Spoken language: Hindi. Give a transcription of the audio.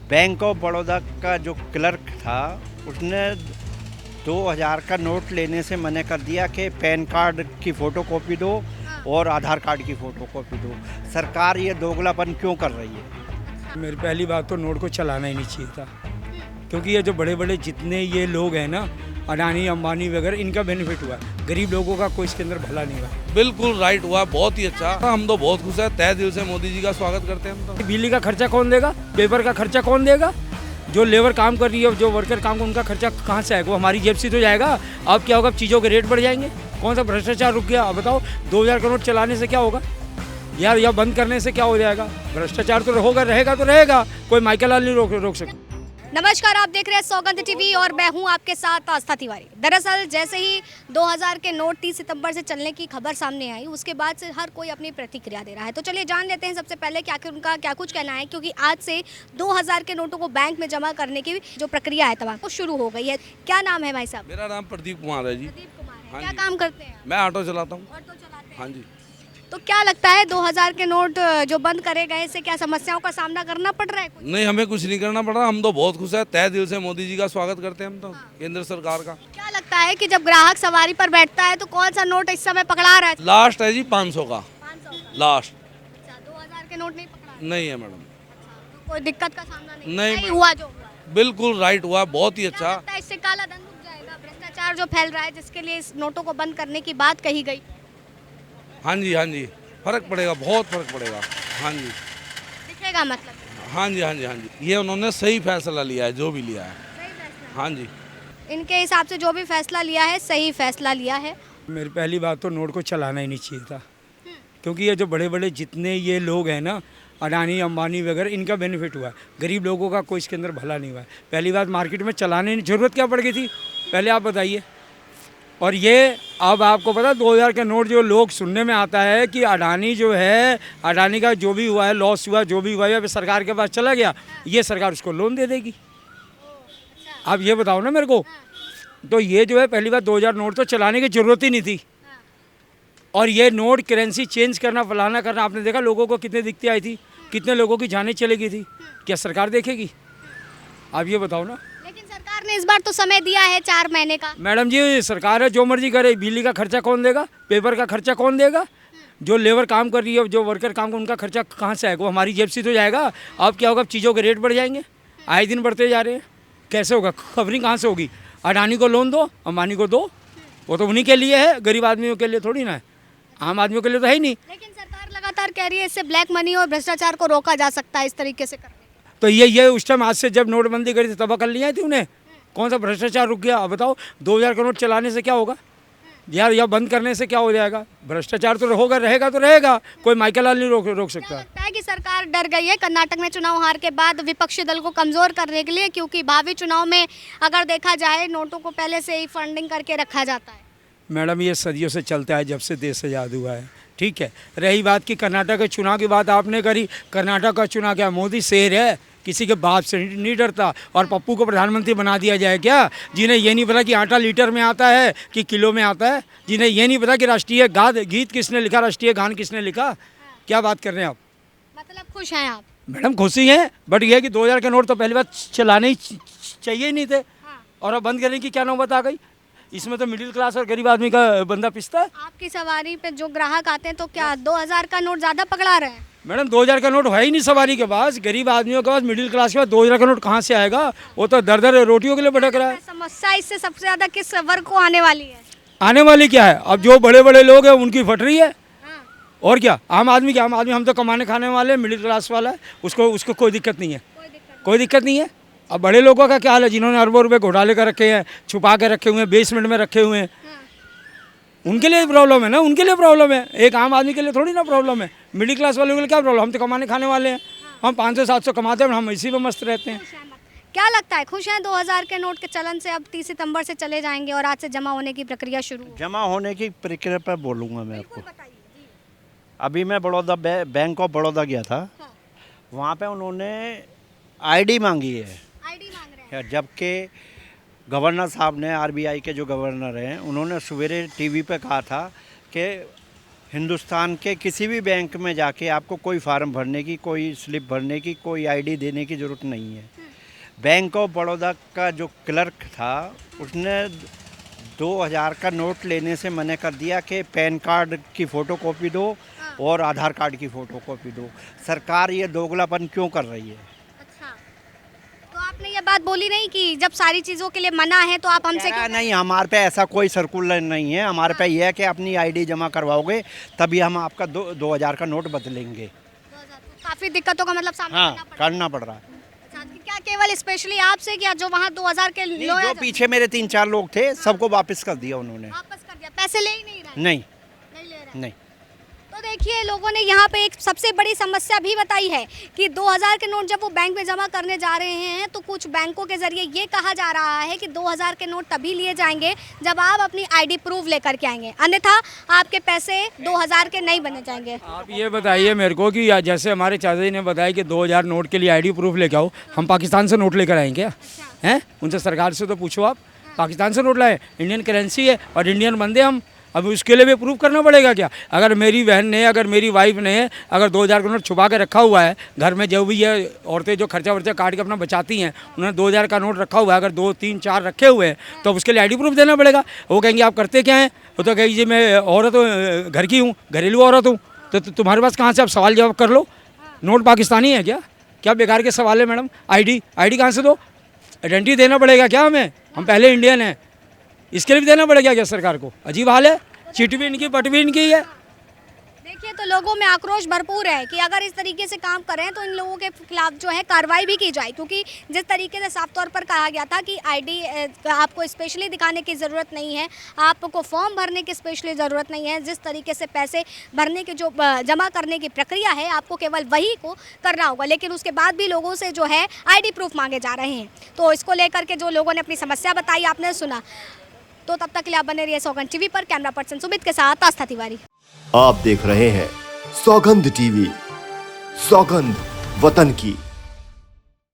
बैंक ऑफ बड़ौदा का जो क्लर्क था उसने 2000 का नोट लेने से मना कर दिया कि पैन कार्ड की फ़ोटो कॉपी दो और आधार कार्ड की फ़ोटो कॉपी दो। सरकार ये दोगलापन क्यों कर रही है? मेरी पहली बात तो नोट को चलाना ही नहीं चाहिए था, क्योंकि ये जो बड़े बड़े जितने ये लोग हैं ना, अडानी अंबानी वगैरह, इनका बेनिफिट हुआ है, गरीब लोगों का कोई इसके अंदर भला नहीं हुआ। बिल्कुल राइट हुआ, बहुत ही अच्छा। हम तो बहुत खुश हैं, तहे दिल से मोदी जी का स्वागत करते हैं हम तो। बिजली का खर्चा कौन देगा? पेपर का खर्चा कौन देगा? जो लेबर काम कर रही है, जो वर्कर काम, उनका खर्चा कहाँ से आएगा? वो हमारी जेब से तो जाएगा। अब क्या होगा? चीज़ों के रेट बढ़ जाएंगे। कौन सा भ्रष्टाचार रुक गया? अब बताओ, 2000 का नोट चलाने से क्या होगा यार, या बंद करने से क्या हो जाएगा? भ्रष्टाचार तो होगा, रहेगा तो रहेगा, कोई माइकल लाल नहीं रोक सकता। नमस्कार, आप देख रहे हैं सौगंध टीवी और मैं हूं आपके साथ आस्था तिवारी। दरअसल जैसे ही 2000 के नोट 30 सितंबर से चलने की खबर सामने आई, उसके बाद से हर कोई अपनी प्रतिक्रिया दे रहा है। तो चलिए जान लेते हैं सबसे पहले कि आखिर उनका क्या कुछ कहना है, क्योंकि आज से 2000 के नोटों को बैंक में जमा करने की जो प्रक्रिया है तमाम वो शुरू हो गई है। क्या नाम है भाई साहब? मेरा नाम प्रदीप कुमार है जी। प्रदीप कुमार है। हाँ क्या जी। काम करते हैं? मैं ऑटो चलाता हूँ। ऑटो चलाते हैं। हाँ जी। तो क्या लगता है 2000 के नोट जो बंद करे गए, इससे क्या समस्याओं का सामना करना पड़ रहा है? नहीं, हमें कुछ नहीं करना पड़ रहा, हम तो बहुत खुश हैं, तहे दिल से मोदी जी का स्वागत करते हैं हम तो, केंद्र सरकार का। क्या लगता है कि जब ग्राहक सवारी पर बैठता है तो कौन सा नोट इस समय पकड़ा रहा है? लास्ट है जी 500 का, 500 का। लास्ट। अच्छा, 2000 के नोट नहीं पकड़ा है? नहीं है मैडम। तो कोई दिक्कत का सामना नहीं नहीं, सही मैडम। हुआ जो हुआ। बिल्कुल राइट हुआ, बहुत ही क्या अच्छा। लगता है इससे काला धन रुक जाएगा? भ्रष्टाचार जो फैल रहा है, जिसके लिए इस नोटों को बंद करने की बात कही गई, हाँ जी, हाँ जी, फर्क पड़ेगा, बहुत फर्क पड़ेगा। हाँ जी, दिखेगा मतलब? हाँ जी, हाँ जी, हाँ जी, ये उन्होंने सही फैसला लिया है, जो भी लिया है। सही फैसला। हाँ जी। इनके हिसाब से जो भी फैसला लिया है सही फैसला लिया है। मेरी पहली बात तो नोट को चलाना ही नहीं चाहिए था, क्योंकि ये जो बड़े बड़े जितने ये लोग हैं ना, अडानी अंबानी वगैरह, इनका बेनिफिट हुआ है, गरीब लोगों का कोई इसके अंदर भला नहीं हुआ है। पहली बात, मार्केट में चलाने की ज़रूरत क्या पड़ गई थी, पहले आप बताइए। और ये अब आपको पता, 2000 के नोट जो लोग सुनने में आता है कि अडानी जो है, अडानी का जो भी हुआ है, लॉस हुआ, जो भी हुआ है, अब सरकार के पास चला गया, ये सरकार उसको लोन दे देगी। आप ये बताओ ना मेरे को। तो ये जो है, पहली बात, 2000 नोट तो चलाने की ज़रूरत ही नहीं थी। और ये नोट करेंसी चेंज करना, फलाना करना, आपने देखा लोगों को कितनी दिक्कतें आई थी, कितने लोगों की जानें चली गई थी। क्या सरकार देखेगी? आप ये बताओ ना। लेकिन सरकार ने इस बार तो समय दिया है 4 महीने का। मैडम जी, सरकार है, जो मर्जी करे। बिजली का खर्चा कौन देगा? पेपर का खर्चा कौन देगा? जो लेबर काम कर रही है, जो वर्कर काम कर, उनका खर्चा कहाँ से आएगा? वो हमारी जेब से तो जाएगा। अब क्या होगा? चीज़ों के रेट बढ़ जाएंगे, आए दिन बढ़ते जा रहे हैं। कैसे होगा? कवरिंग कहाँ से होगी? अडानी को लोन दो, अंबानी को दो, वो तो उन्हीं के लिए है, गरीब आदमियों के लिए थोड़ी ना है, आम आदमियों के लिए तो है ही नहीं। लेकिन सरकार लगातार कह रही है इससे ब्लैक मनी और भ्रष्टाचार को रोका जा सकता है इस तरीके से करने से। तो ये उस टाइम, आज से जब नोटबंदी करी थी तब कर लिया थी उन्हें। कौन सा भ्रष्टाचार रुक गया? अब बताओ, 2000 का नोट चलाने से क्या होगा यार, या बंद करने से क्या हो जाएगा? भ्रष्टाचार तो होगा, रहेगा तो रहेगा, कोई माइकल लाल नहीं रोक क्या सकता। लगता है कि सरकार डर गई है कर्नाटक में चुनाव हार के बाद विपक्षी दल को कमजोर करने के लिए? क्योंकि भावी चुनाव में अगर देखा जाए, नोटों को पहले से ही फंडिंग करके रखा जाता है। मैडम, ये सदियों से चलता है, जब से देश आज़ाद हुआ है। ठीक है, रही बात की कर्नाटक के चुनाव की बात आपने करी, कर्नाटक का चुनाव क्या मोदी शेर है, किसी के बाप से नहीं डरता। और पप्पू को प्रधानमंत्री बना दिया जाए क्या? जिन्हें ये नहीं पता कि आटा लीटर में आता है कि किलो में आता है, जिन्हें ये नहीं पता कि राष्ट्रीय गीत किसने लिखा, राष्ट्रीय गान किसने लिखा। क्या बात कर रहे हैं आप? मतलब खुश हैं आप? मैडम खुशी हैं, बट ये है कि 2000 के नोट तो पहली बात चलाने ही चाहिए ही नहीं थे, और अब बंद करने की क्या नौबत आ गई? इसमें तो मिडिल क्लास और गरीब आदमी का बंदा पिसता है। आपकी सवारी पे जो ग्राहक आते हैं तो क्या 2000 का नोट ज्यादा पकड़ा रहे हैं? मैडम, 2000 का नोट है ही नहीं सवारी के पास, गरीब आदमियों के पास, मिडिल क्लास के पास 2000 का नोट कहाँ से आएगा? वो तो दर दर रोटियों के लिए भटक रहा है। समस्या इससे सबसे ज्यादा किस वर्ग को आने वाली है? आने वाली क्या है? अब जो बड़े बड़े लोग हैं उनकी फट रही है, और क्या? आम आदमी क्या? आम आदमी हम तो कमाने खाने वाले, मिडिल क्लास वाला है, उसको कोई दिक्कत नहीं है, कोई दिक्कत नहीं है। अब बड़े लोगों का क्या हाल है, जिन्होंने अरबों रुपए घोटाले कर रखे हैं, छुपा के रखे हुए हैं, बेसमेंट में रखे हुए हैं, उनके लिए प्रॉब्लम है ना, उनके लिए प्रॉब्लम है। एक आम आदमी के लिए थोड़ी ना प्रॉब्लम है। मिडिल क्लास वालों के लिए क्या प्रॉब्लम? हम तो कमाने खाने वाले हैं, हम 500-700 कमाते हैं, हम इसी में मस्त रहते हैं। क्या लगता है, खुश हैं 2000 के नोट के चलन से? अब 30 सितंबर से चले जाएंगे और आज से जमा होने की प्रक्रिया शुरू हो। जमा होने की प्रक्रिया पर बोलूँगा मैं आपको। अभी मैं बैंक ऑफ बड़ौदा गया था, वहाँ पे उन्होंने आईडी मांगी है, आईडी मांग रहे हैं। जबकि गवर्नर साहब ने, आरबीआई के जो गवर्नर हैं, उन्होंने सवेरे टीवी पे कहा था कि हिंदुस्तान के किसी भी बैंक में जाके आपको कोई फार्म भरने की, कोई स्लिप भरने की, कोई आईडी देने की ज़रूरत नहीं है। बैंक ऑफ बड़ौदा का जो क्लर्क था उसने 2000 का नोट लेने से मना कर दिया कि पैन कार्ड की फ़ोटोकॉपी दो और आधार कार्ड की फ़ोटोकॉपी दो। सरकार ये दोगलापन क्यों कर रही है? अच्छा, तो आपने ये बात बोली नहीं कि जब सारी चीज़ों के लिए मना है तो आप हमसे क्या क्यों नहीं, हमारे पे ऐसा कोई सर्कुलर नहीं है। हमारे पे ये है कि अपनी आईडी जमा करवाओगे तभी हम आपका 2000 का नोट बदलेंगे। काफ़ी दिक्कतों का मतलब सामना हाँ, करना पड़ रहा है। करना पड़ रहा है। अच्छा, क्या केवल स्पेशली आपसे क्या जो वहाँ 2000 के नहीं, लोग जो पीछे मेरे 3-4 लोग थे सबको वापस कर दिया उन्होंने। वापस कर दिया, पैसे ले ही नहीं रहे? नहीं नहीं ले रहे। नहीं, तो देखिए लोगों ने यहाँ पे एक सबसे बड़ी समस्या भी बताई है कि 2000 के नोट जब वो बैंक में जमा करने जा रहे हैं तो कुछ बैंकों के जरिए ये कहा जा रहा है कि 2000 के नोट तभी लिए जाएंगे जब आप अपनी आईडी प्रूफ लेकर के आएंगे, अन्यथा आपके पैसे 2000 के नहीं बने जाएंगे। आप ये बताइए मेरे को कि जैसे हमारे चाचा जी ने बताया कि 2000 नोट के लिए आईडी प्रूफ लेके आओ, हम पाकिस्तान से नोट लेकर आएंगे क्या? हैं? उनसे सरकार से तो पूछो आप, पाकिस्तान से नोट लाए, इंडियन करेंसी है और इंडियन बंदे हम, अब उसके लिए भी प्रूव करना पड़ेगा क्या? अगर मेरी बहन ने, अगर मेरी वाइफ ने अगर 2000 का नोट छुपा के रखा हुआ है घर में, जो भी है औरतें जो खर्चा वर्चा काट के अपना बचाती हैं, उन्होंने 2000 का नोट रखा हुआ है, अगर 2, 3, 4 रखे हुए हैं तो उसके लिए आईडी प्रूफ देना पड़ेगा। वो कहेंगे आप करते क्या हैं? वो तो कहेगी जी मैं औरत घर की हूँ, घरेलू औरत हूँ। तो तुम्हारे पास कहाँ से आप सवाल जवाब कर लो? नोट पाकिस्तानी है क्या? क्या बेकार के सवाल है मैडम? आईडी कहाँ से दो? आइडेंटिटी देना पड़ेगा क्या हमें? हम पहले इंडियन हैं, इसके लिए भी देना पड़ेगा क्या सरकार को? अजीब हाल है, चिट भी इनकी पट भी इनकी है। देखिए तो लोगों में आक्रोश भरपूर है कि अगर इस तरीके से काम करें तो इन लोगों के खिलाफ जो है कार्रवाई भी की जाए, क्योंकि जिस तरीके से साफ तौर पर कहा गया था कि आईडी आपको स्पेशली दिखाने की ज़रूरत नहीं है, आपको फॉर्म भरने की स्पेशली ज़रूरत नहीं है, जिस तरीके से पैसे भरने की जो जमा करने की प्रक्रिया है आपको केवल वही को करना होगा, लेकिन उसके बाद भी लोगों से जो है आईडी प्रूफ मांगे जा रहे हैं। तो इसको लेकर के जो लोगों ने अपनी समस्या बताई आपने सुना। तो तब तक के लिए आप बने रहिए सौगंध टीवी पर। कैमरा पर्सन सुमित के साथ आस्था तिवारी। आप देख रहे हैं सौगंध टीवी, सौगंध वतन की।